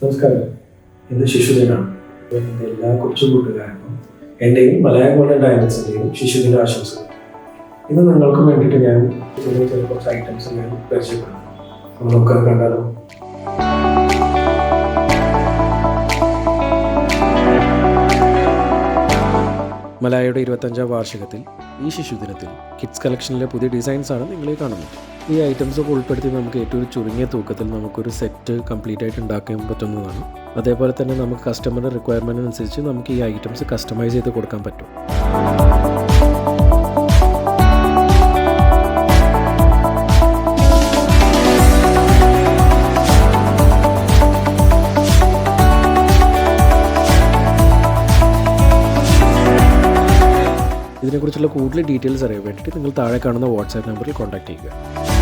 നമസ്കാരം. ഇന്ന് ശിശുദിനമാണ്. എൻ്റെ എല്ലാ കൊച്ചു കൂട്ടുകാർക്കും എൻ്റെയും മലയാളം ഗോൾഡൻ ഡയമണ്ട്സിൻ്റെയും ശിശുദിന ആശംസകൾ. ഇന്ന് നിങ്ങൾക്ക് വേണ്ടിയിട്ട് ഞാൻ ചെറിയ കുറച്ച് ഐറ്റംസ് ഞാൻ പരിചയപ്പെടുന്നു. നമ്മളൊക്കെ കണ്ടാലോ? മലായയുടെ 25ാം വാർഷികത്തിൽ ഈ ശിശുദിനത്തിൽ കിഡ്സ് കളക്ഷനിലെ പുതിയ ഡിസൈൻസാണ് നിങ്ങളെ കാണുന്നത്. ഈ ഐറ്റംസൊക്കെ ഉൾപ്പെടുത്തി നമുക്ക് ഏറ്റവും ചുരുങ്ങിയ തൂക്കത്തിൽ നമുക്കൊരു സെറ്റ് കംപ്ലീറ്റ് ആയിട്ട് ഉണ്ടാക്കാൻ പറ്റുന്നതാണ്. അതേപോലെ തന്നെ നമുക്ക് കസ്റ്റമറുടെ റിക്വയർമെൻറ്റിനനുസരിച്ച് നമുക്ക് ഈ ഐറ്റംസ് കസ്റ്റമൈസ് ചെയ്ത് കൊടുക്കാൻ പറ്റും. ഇതിനെക്കുറിച്ചുള്ള കൂടുതൽ ഡീറ്റെയിൽസ് അറിയാൻ വേണ്ടിയിട്ട് നിങ്ങൾ താഴെ കാണുന്ന വാട്സാപ്പ് നമ്പറിൽ കോൺടാക്ട് ചെയ്യുക.